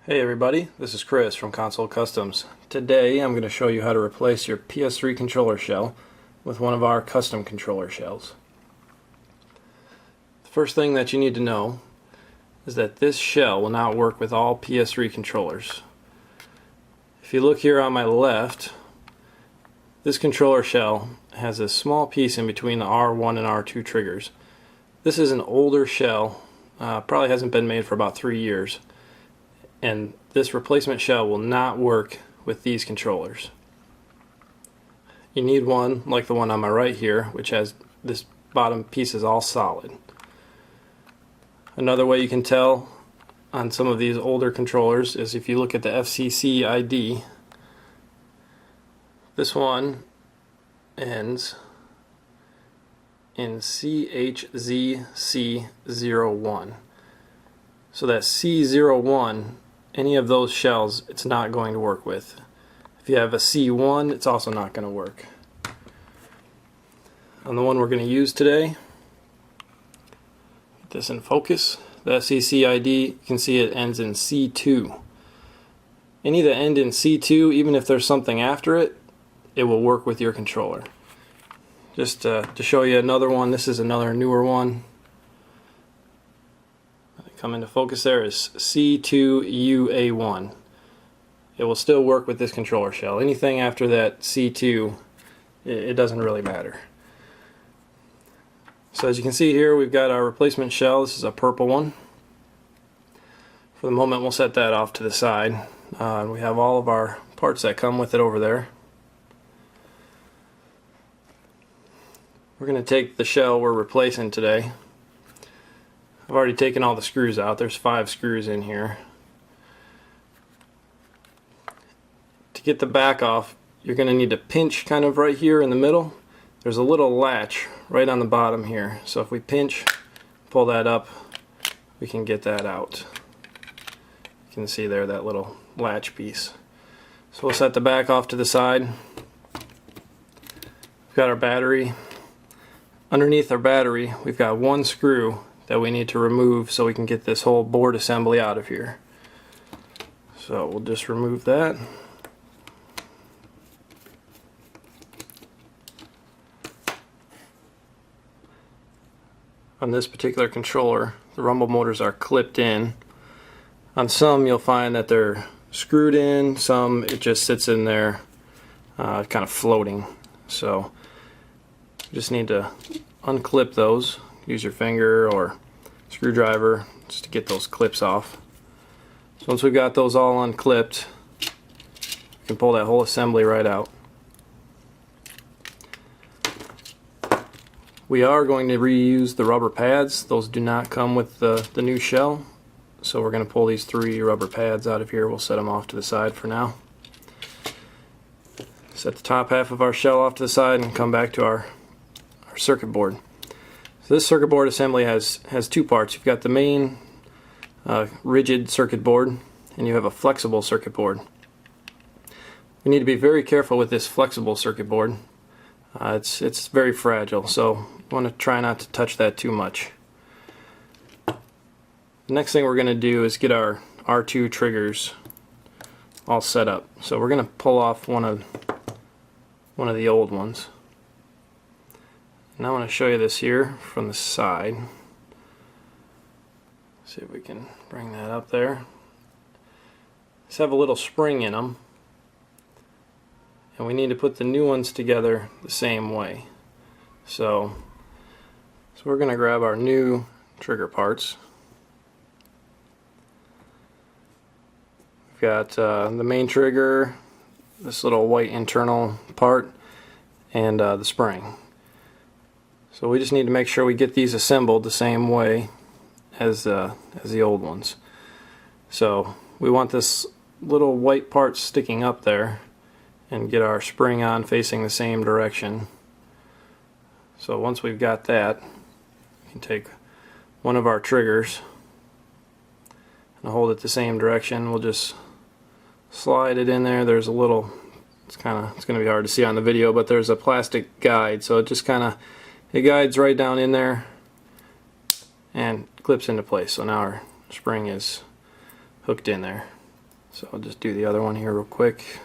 Hey everybody, this is Chris from Console Customs. Today I'm going to show you how to replace your PS3 controller shell with one of our custom controller shells. The first thing that you need to know is that this shell will not work with all PS3 controllers. If you look here on my left, this controller shell has a small piece in between the R1 and R2 triggers. This is an older shell, probably hasn't been made for about 3 years. And this replacement shell will not work with these controllers. You need one like the one on my right here, which has this bottom piece is all solid. Another way you can tell on some of these older controllers is if you look at the FCC ID. This one ends in CHZC01. So that C01, any of those shells, it's not going to work with. If you have a C1, it's also not going to work. On the one we're going to use today, put this in focus, the FCC ID, you can see it ends in C2. Any that end in C2, even if there's something after it, it will work with your controller. Just to show you another one, this is another newer one. Come into focus there is C2UA1. It will still work with this controller shell. Anything after that C2, it doesn't really matter. So as you can see here, we've got our replacement shell. This is a purple one. For the moment, we'll set that off to the side. We have all of our parts that come with it over there. We're going to take the shell we're replacing today. I've already taken all the screws out. There's 5 screws in here. To get the back off, you're going to need to pinch kind of right here in the middle. There's a little latch right on the bottom here. So if we pinch, pull that up, we can get that out. You can see there that little latch piece. So we'll set the back off to the side. We've got our battery. Underneath our battery, we've got 1 screw that we need to remove so we can get this whole board assembly out of here. So we'll just remove that. On this particular controller, the rumble motors are clipped in. On some you'll find that they're screwed in, some it just sits in there kind of floating. So you just need to unclip those. Use your finger or screwdriver just to get those clips off. So once we've got those all unclipped, we can pull that whole assembly right out. We are going to reuse the rubber pads. Those do not come with the new shell. So we're going to pull these 3 rubber pads out of here. We'll set them off to the side for now. Set the top half of our shell off to the side and come back to our circuit board. So this circuit board assembly has 2 parts. You've got the main rigid circuit board and you have a flexible circuit board. We need to be very careful with this flexible circuit board. It's very fragile, so you want to try not to touch that too much. The next thing we're going to do is get our R2 triggers all set up. So we're going to pull off one of the old ones. Now I want to show you this here from the side. See if we can bring that up there. These have a little spring in them, and we need to put the new ones together the same way. So we're going to grab our new trigger parts. We've got the main trigger, this little white internal part, and the spring. So we just need to make sure we get these assembled the same way as the old ones. So we want this little white part sticking up there and get our spring on facing the same direction. So once we've got that, we can take one of our triggers and hold it the same direction. We'll just slide it in there. There's a little, it's going to be hard to see on the video, but there's a plastic guide, so it just it guides right down in there and clips into place. So now our spring is hooked in there. So I'll just do the other one here real quick.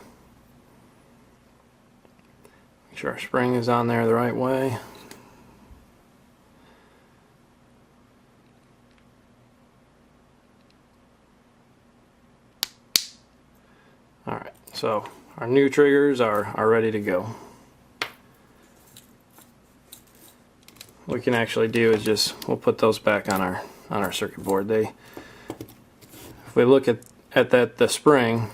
Make sure our spring is on there the right way. Alright, so our new triggers are ready to go. What we can actually do is we'll put those back on our circuit board. If we look at the spring,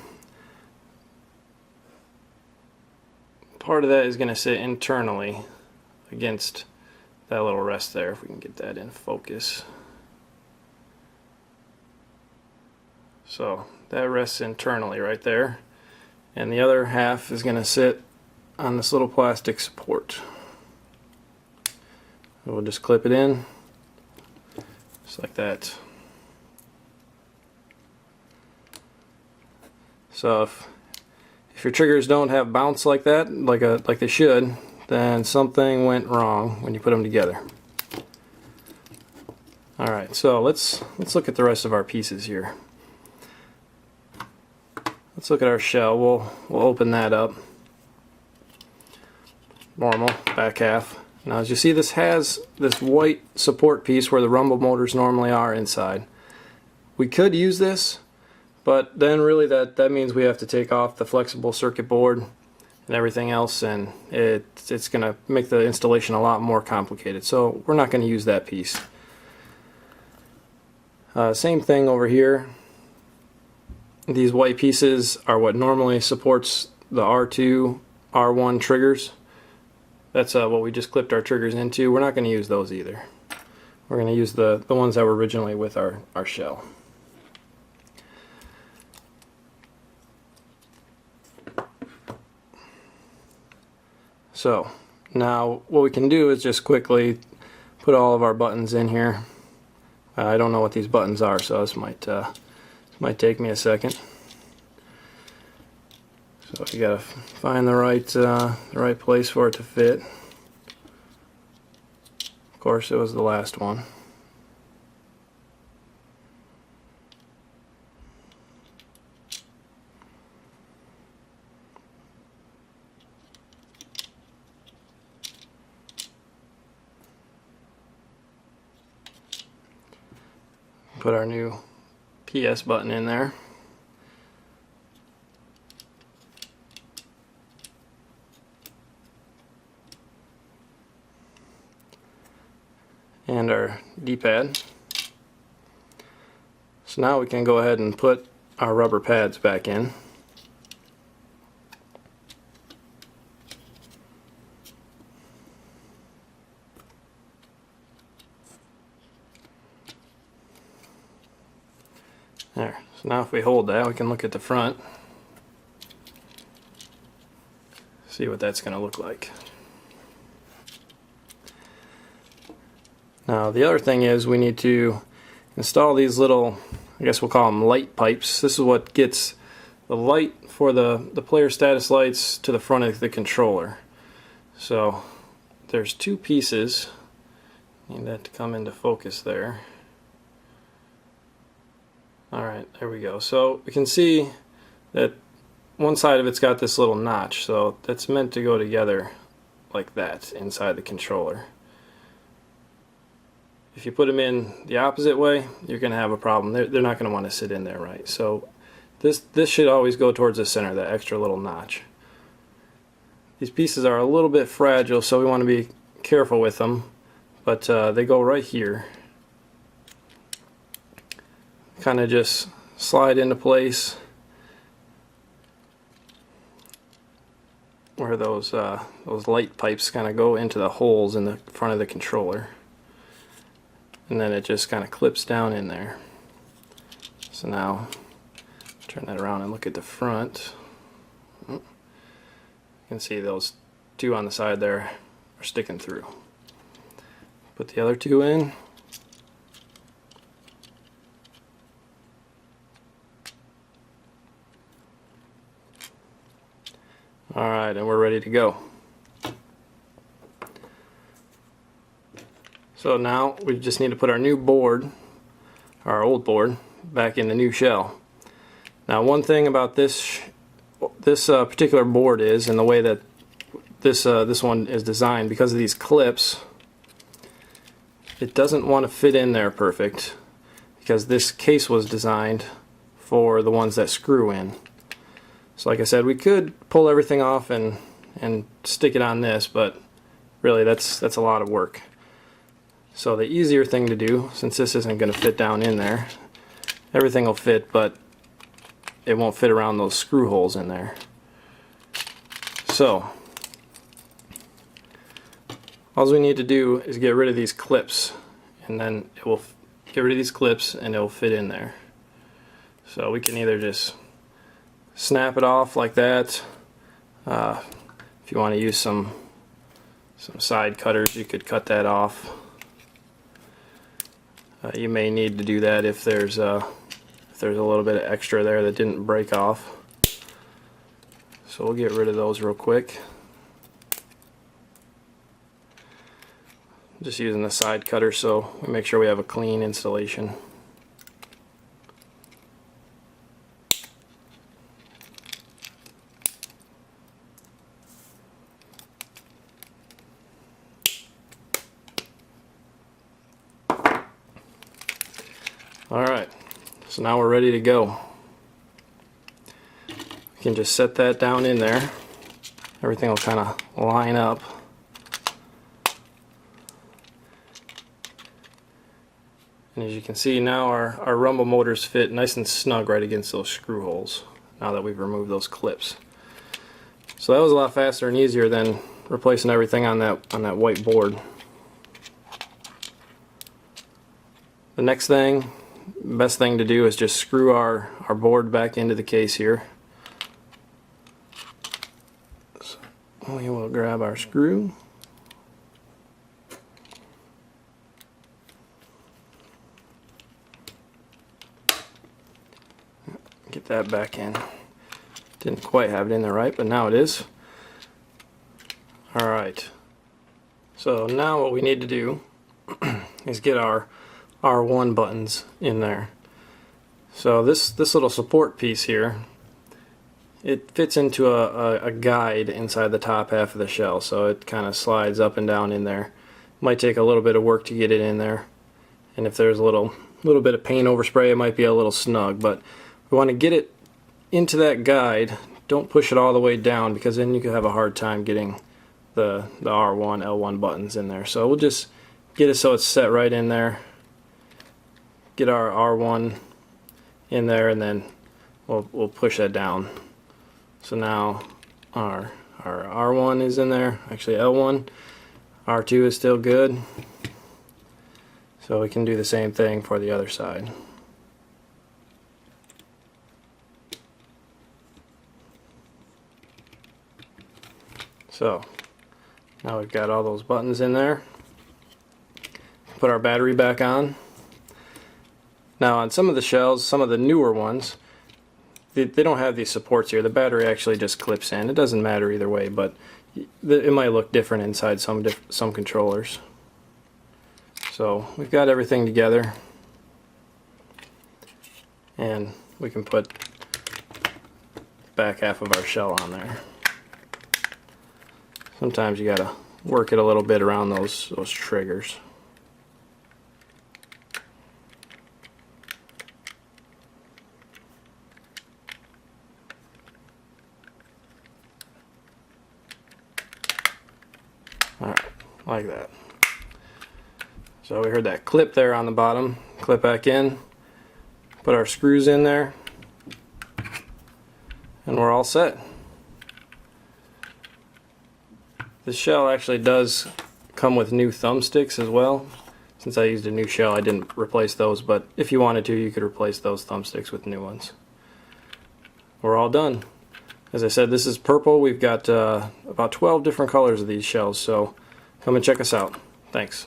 part of that is going to sit internally against that little rest there, if we can get that in focus. So that rests internally right there, and the other half is going to sit on this little plastic support. We'll just clip it in just like that. So if your triggers don't have bounce like that, like they should, then something went wrong when you put them together. Alright, so let's look at the rest of our pieces here. Let's look at our shell. We'll open that up. Normal, back half. Now as you see, this has this white support piece where the rumble motors normally are inside. We could use this, but then really that means we have to take off the flexible circuit board and everything else, and it's going to make the installation a lot more complicated. So we're not going to use that piece. Same thing over here. These white pieces are what normally supports the R2, R1 triggers. That's what we just clipped our triggers into. We're not going to use those either. We're going to use the ones that were originally with our shell. So now what we can do is just quickly put all of our buttons in here. I don't know what these buttons are, so this might take me a second. So you gotta find the right place for it to fit. Of course, it was the last one. Put our new PS button in there. And our D-pad. So now we can go ahead and put our rubber pads back in. There. So now if we hold that, we can look at the front. See what that's going to look like. Now the other thing is we need to install these little, I guess we'll call them light pipes. This is what gets the light for the player status lights to the front of the controller. So there's two pieces. Need that to come into focus there. Alright, there we go. So we can see that one side of it's got this little notch, so that's meant to go together like that inside the controller. If you put them in the opposite way, you're going to have a problem. They're not going to want to sit in there right. So this should always go towards the center, that extra little notch. These pieces are a little bit fragile, so we want to be careful with them, but they go right here. Kind of just slide into place where those light pipes kind of go into the holes in the front of the controller. And then it just kind of clips down in there. So now, turn that around and look at the front. You can see those two on the side there are sticking through. Put the other two in. Alright, and we're ready to go. So now we just need to put our new board, our old board, back in the new shell. Now, one thing about this particular board is, and the way that this one is designed, because of these clips, it doesn't want to fit in there perfect, because this case was designed for the ones that screw in. So like I said, we could pull everything off and stick it on this, but really that's a lot of work. So the easier thing to do, since this isn't going to fit down in there, everything will fit, but it won't fit around those screw holes in there. So all we need to do is get rid of these clips, and then it will get rid of these clips and it will fit in there. So we can either just snap it off like that. If you want to use some side cutters, you could cut that off. You may need to do that if there's a little bit of extra there that didn't break off. So we'll get rid of those real quick. Just using the side cutter so we make sure we have a clean installation. Alright, so now we're ready to go. We can just set that down in there. Everything will kind of line up. And as you can see now, our rumble motors fit nice and snug right against those screw holes now that we've removed those clips. So that was a lot faster and easier than replacing everything on that white board. The next thing, best thing to do is just screw our board back into the case here. So we will grab our screw. Get that back in. Didn't quite have it in there right, but now it is. Alright. So now what we need to do is get our R1 buttons in there. So this little support piece here, it fits into a guide inside the top half of the shell, so it kind of slides up and down in there. Might take a little bit of work to get it in there, and if there's a little bit of paint overspray, it might be a little snug, but we want to get it into that guide. Don't push it all the way down, because then you could have a hard time getting the R1, L1 buttons in there. So we'll just get it so it's set right in there. Get our R1 in there, and then we'll push that down. So now our R1 is in there, actually L1. R2 is still good. So we can do the same thing for the other side. So now we've got all those buttons in there. Put our battery back on. Now on some of the shells, some of the newer ones, they don't have these supports here. The battery actually just clips in. It doesn't matter either way, but it might look different inside some controllers. So we've got everything together, and we can put the back half of our shell on there. Sometimes you gotta work it a little bit around those triggers. Alright, like that. So we heard that clip there on the bottom. Clip back in, put our screws in there, and we're all set. The shell actually does come with new thumbsticks as well. Since I used a new shell, I didn't replace those, but if you wanted to, you could replace those thumbsticks with new ones. We're all done. As I said, this is purple. We've got about 12 different colors of these shells, so come and check us out. Thanks.